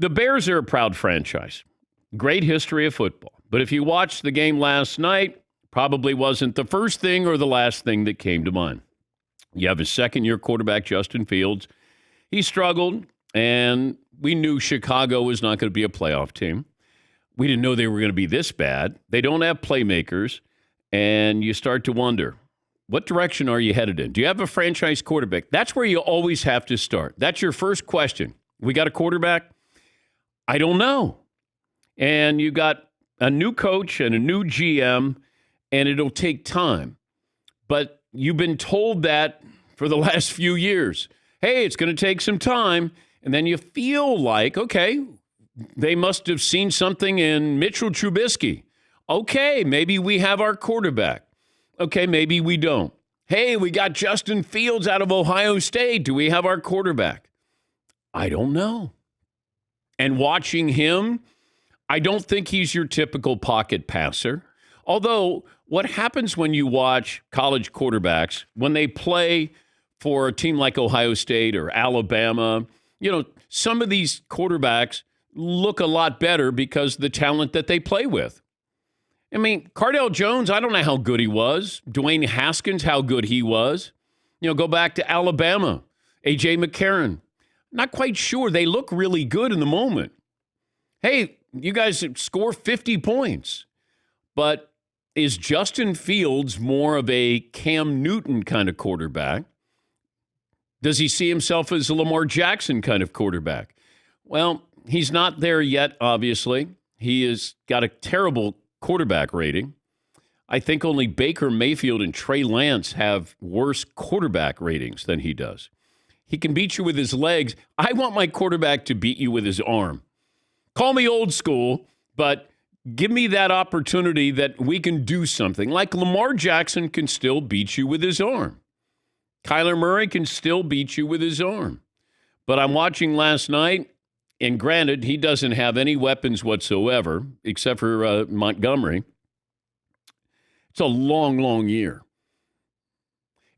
The Bears are a proud franchise. Great history of football. But if you watched the game last night, probably wasn't the first thing or the last thing that came to mind. You have a second-year quarterback, Justin Fields. He struggled, and we knew Chicago was not going to be a playoff team. We didn't know they were going to be this bad. They don't have playmakers, and you start to wonder, what direction are you headed in? Do you have a franchise quarterback? That's where you always have to start. That's your first question. We got a quarterback? I don't know. And you got a new coach and a new GM, and it'll take time. But you've been told that for the last few years. Hey, it's going to take some time. And then you feel like, okay, they must have seen something in Mitchell Trubisky. Okay, maybe we have our quarterback. Okay, maybe we don't. Hey, we got Justin Fields out of Ohio State. Do we have our quarterback? I don't know. And watching him, I don't think he's your typical pocket passer. Although, what happens when you watch college quarterbacks, when they play for a team like Ohio State or Alabama, some of these quarterbacks look a lot better because of the talent that they play with. I mean, Cardale Jones, I don't know how good he was. Dwayne Haskins, how good he was. Go back to Alabama. A.J. McCarron. Not quite sure. They look really good in the moment. Hey, you guys score 50 points. But is Justin Fields more of a Cam Newton kind of quarterback? Does he see himself as a Lamar Jackson kind of quarterback? Well, he's not there yet, obviously. He has got a terrible quarterback rating. I think only Baker Mayfield and Trey Lance have worse quarterback ratings than he does. He can beat you with his legs. I want my quarterback to beat you with his arm. Call me old school, but give me that opportunity that we can do something. Like Lamar Jackson can still beat you with his arm. Kyler Murray can still beat you with his arm. But I'm watching last night, and granted, he doesn't have any weapons whatsoever, except for Montgomery. It's a long, long year.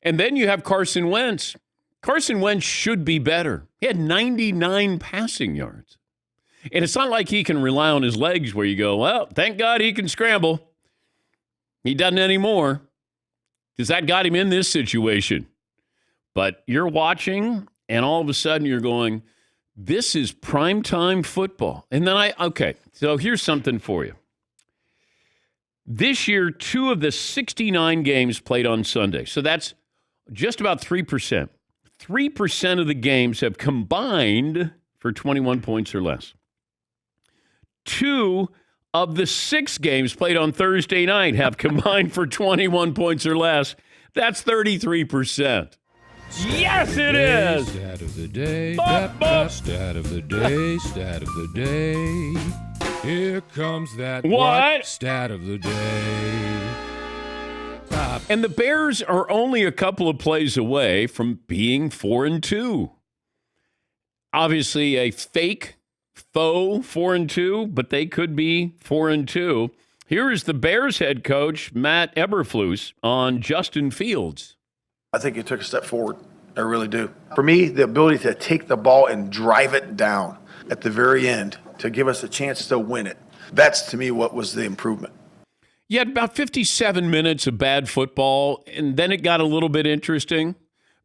And then you have Carson Wentz. Carson Wentz should be better. He had 99 passing yards. And it's not like he can rely on his legs where you go, well, thank God he can scramble. He doesn't anymore because that got him in this situation. But you're watching, and all of a sudden you're going, this is primetime football. And then so here's something for you. This year, 2 of the 69 games played on Sunday. So that's just about 3%. 3% of the games have combined for 21 points or less. 2 of the 6 games played on Thursday night have combined for 21 points or less. That's 33%. Yes, it is. Stat of the day. Stat of the day. Stat of the day. Here comes that what? Stat of the day. And the Bears are only a couple of plays away from being 4-2. Obviously, a faux 4-2, but they could be 4-2. Here is the Bears head coach, Matt Eberflus, on Justin Fields. I think he took a step forward. I really do. For me, the ability to take the ball and drive it down at the very end to give us a chance to win it, that's, to me, what was the improvement. You had about 57 minutes of bad football, and then it got a little bit interesting.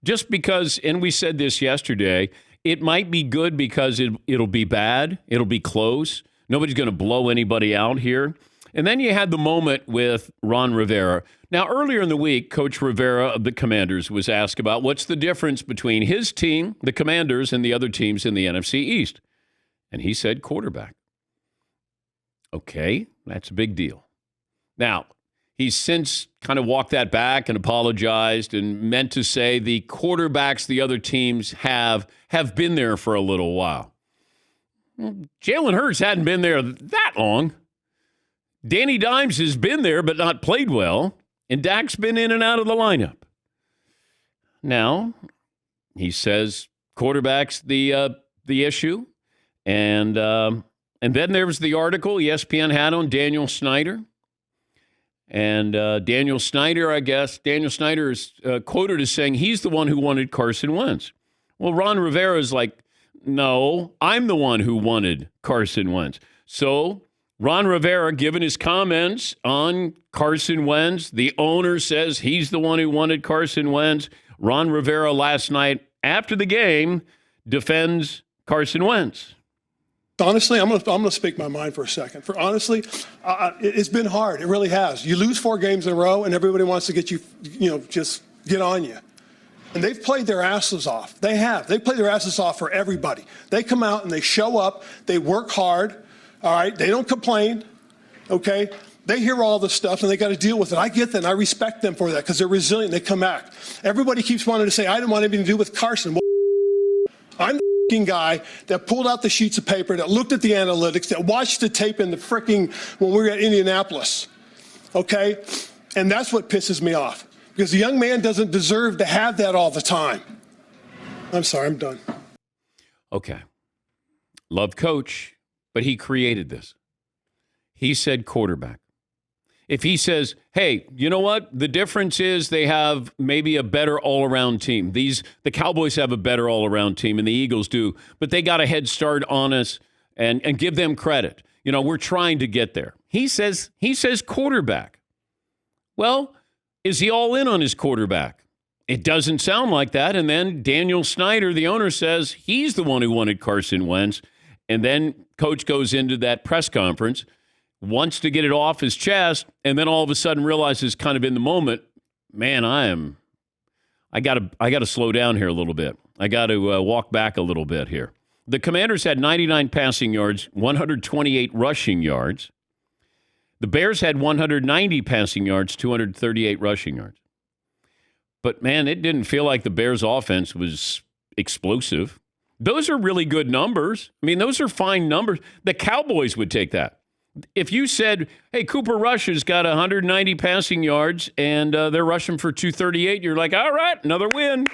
Just because, and we said this yesterday, it might be good because it'll be bad. It'll be close. Nobody's going to blow anybody out here. And then you had the moment with Ron Rivera. Now, earlier in the week, Coach Rivera of the Commanders was asked about what's the difference between his team, the Commanders, and the other teams in the NFC East. And he said quarterback. Okay, that's a big deal. Now, he's since kind of walked that back and apologized and meant to say the quarterbacks the other teams have been there for a little while. Jalen Hurts hadn't been there that long. Danny Dimes has been there but not played well, and Dak's been in and out of the lineup. Now, he says quarterback's the issue, and then there was the article ESPN had on Daniel Snyder. And Daniel Snyder is quoted as saying he's the one who wanted Carson Wentz. Well, Ron Rivera is like, No, I'm the one who wanted Carson Wentz. So Ron Rivera, given his comments on Carson Wentz, the owner says he's the one who wanted Carson Wentz. Ron Rivera last night after the game defends Carson Wentz. Honestly, I'm gonna speak my mind for a second. It's been hard. It really has. You lose 4 games in a row, and everybody wants to get you, just get on you. And they've played their asses off. They have. They played their asses off for everybody. They come out and they show up. They work hard. All right. They don't complain. Okay. They hear all this stuff and they got to deal with it. I get that. And I respect them for that because they're resilient. They come back. Everybody keeps wanting to say, I didn't want anything to do with Carson. Well, I'm the guy that pulled out the sheets of paper, that looked at the analytics, that watched the tape in the when we were at Indianapolis. Okay. And that's what pisses me off. Because the young man doesn't deserve to have that all the time. I'm sorry, I'm done. Okay. Love coach, but he created this. He said quarterback. If he says, hey, you know what? The difference is they have maybe a better all-around team. The Cowboys have a better all-around team, and the Eagles do. But they got a head start on us, and give them credit. We're trying to get there. He says quarterback. Well, is he all in on his quarterback? It doesn't sound like that. And then Daniel Snyder, the owner, says he's the one who wanted Carson Wentz. And then coach goes into that press conference, wants to get it off his chest, and then all of a sudden realizes kind of in the moment, man, I got to slow down here a little bit. I got to walk back a little bit here. The Commanders had 99 passing yards, 128 rushing yards. The Bears had 190 passing yards, 238 rushing yards. But, man, it didn't feel like the Bears' offense was explosive. Those are really good numbers. I mean, those are fine numbers. The Cowboys would take that. If you said, hey, Cooper Rush has got 190 passing yards and they're rushing for 238, you're like, all right, another win.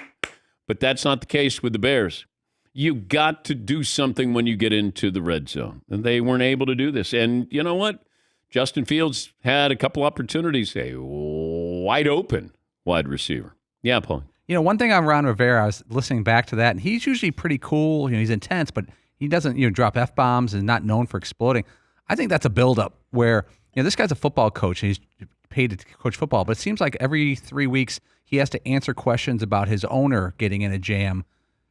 But that's not the case with the Bears. You got to do something when you get into the red zone. And they weren't able to do this. And you know what? Justin Fields had a couple opportunities, a wide open wide receiver. Yeah, Paul. One thing on Ron Rivera, I was listening back to that, and he's usually pretty cool. He's intense, but he doesn't, drop F-bombs and not known for exploding. I think that's a buildup where, this guy's a football coach, and he's paid to coach football, but it seems like every 3 weeks he has to answer questions about his owner getting in a jam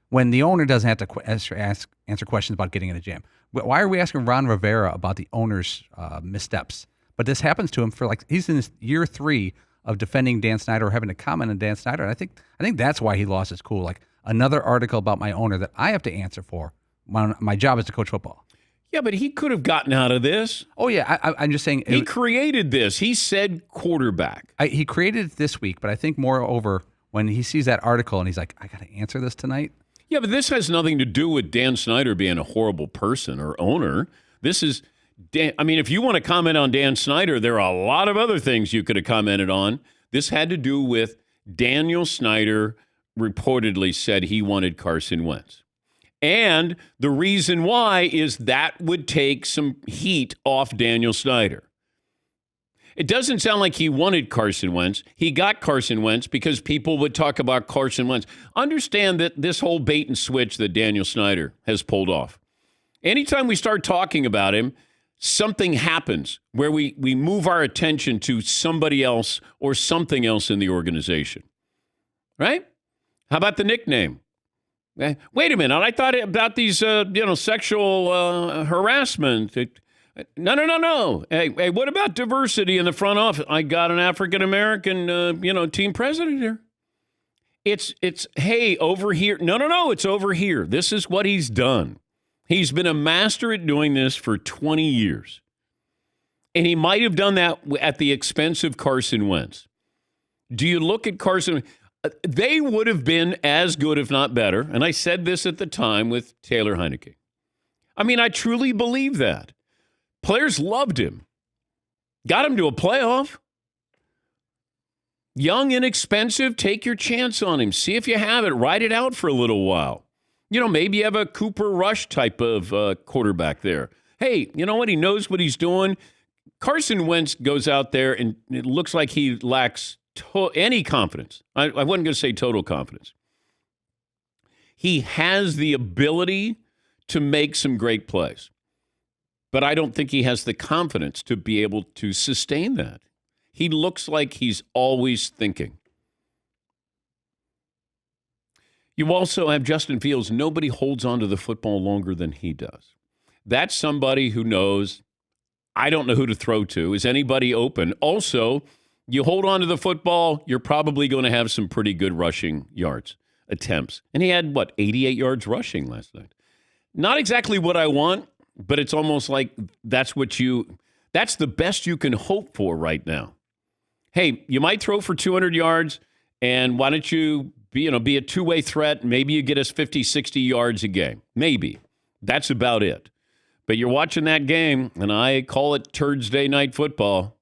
when the owner doesn't have to answer questions about getting in a jam. Why are we asking Ron Rivera about the owner's missteps? But this happens to him he's in his year 3 of defending Dan Snyder or having to comment on Dan Snyder. And I think that's why he lost his cool. Like another article about my owner that I have to answer for. My job is to coach football. Yeah, but he could have gotten out of this. Oh, yeah. I'm just saying. He created this. He said quarterback. He created it this week, but I think moreover, when he sees that article and he's like, I got to answer this tonight. Yeah, but this has nothing to do with Dan Snyder being a horrible person or owner. This is, if you want to comment on Dan Snyder, there are a lot of other things you could have commented on. This had to do with Daniel Snyder reportedly said he wanted Carson Wentz. And the reason why is that would take some heat off Daniel Snyder. It doesn't sound like he wanted Carson Wentz. He got Carson Wentz because people would talk about Carson Wentz. Understand that this whole bait and switch that Daniel Snyder has pulled off. Anytime we start talking about him, something happens where we move our attention to somebody else or something else in the organization. Right? How about the nickname? Wait a minute. I thought about these, sexual harassment. No. Hey, what about diversity in the front office? I got an African-American, team president here. It's hey, over here. No, it's over here. This is what he's done. He's been a master at doing this for 20 years. And he might have done that at the expense of Carson Wentz. Do you look at Carson? They would have been as good, if not better. And I said this at the time with Taylor Heineke. I truly believe that. Players loved him. Got him to a playoff. Young, inexpensive, take your chance on him. See if you have it. Ride it out for a little while. Maybe you have a Cooper Rush type of quarterback there. Hey, you know what? He knows what he's doing. Carson Wentz goes out there, and it looks like he lacks any confidence. I wasn't going to say total confidence. He has the ability to make some great plays. But I don't think he has the confidence to be able to sustain that. He looks like he's always thinking. You also have Justin Fields. Nobody holds on to the football longer than he does. That's somebody who knows, I don't know who to throw to. Is anybody open? Also, you hold on to the football, you're probably going to have some pretty good rushing yards, attempts. And he had, 88 yards rushing last night. Not exactly what I want, but it's almost like that's the best you can hope for right now. Hey, you might throw for 200 yards, and why don't you be a two-way threat? Maybe you get us 50, 60 yards a game. Maybe. That's about it. But you're watching that game, and I call it Thursday night football.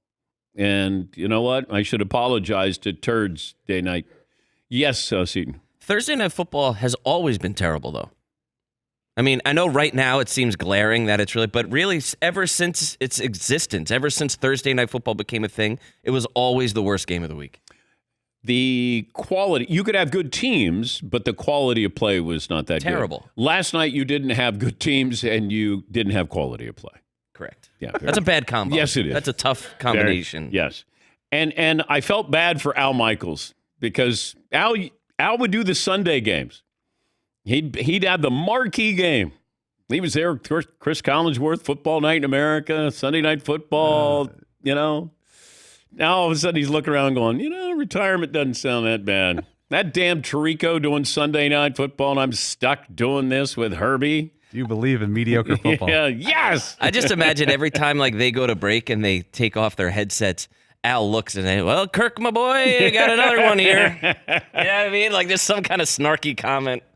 And you know what? I should apologize to Thursday night. Yes, Seton. Thursday night football has always been terrible, though. I mean, I know right now it seems glaring that it's really, but really ever since its existence, ever since Thursday night football became a thing, it was always the worst game of the week. The quality, you could have good teams, but the quality of play was not that Terrible. good. Last night you didn't have good teams and you didn't have quality of play. Correct. Yeah, that's a bad combo. Yes, it is. That's a tough combination. Yes. And I felt bad for Al Michaels because Al would do the Sunday games. He'd have the marquee game. He was there, Chris Collinsworth, Football Night in America, Sunday Night Football, Now all of a sudden he's looking around going, retirement doesn't sound that bad. That damn Tirico doing Sunday Night Football, and I'm stuck doing this with Herbie. Do you believe in mediocre football? Yeah, yes. I just imagine every time they go to break and they take off their headsets, Al looks and they, well, Kirk, my boy, you got another one here. You know what I mean? Like there's some kind of snarky comment.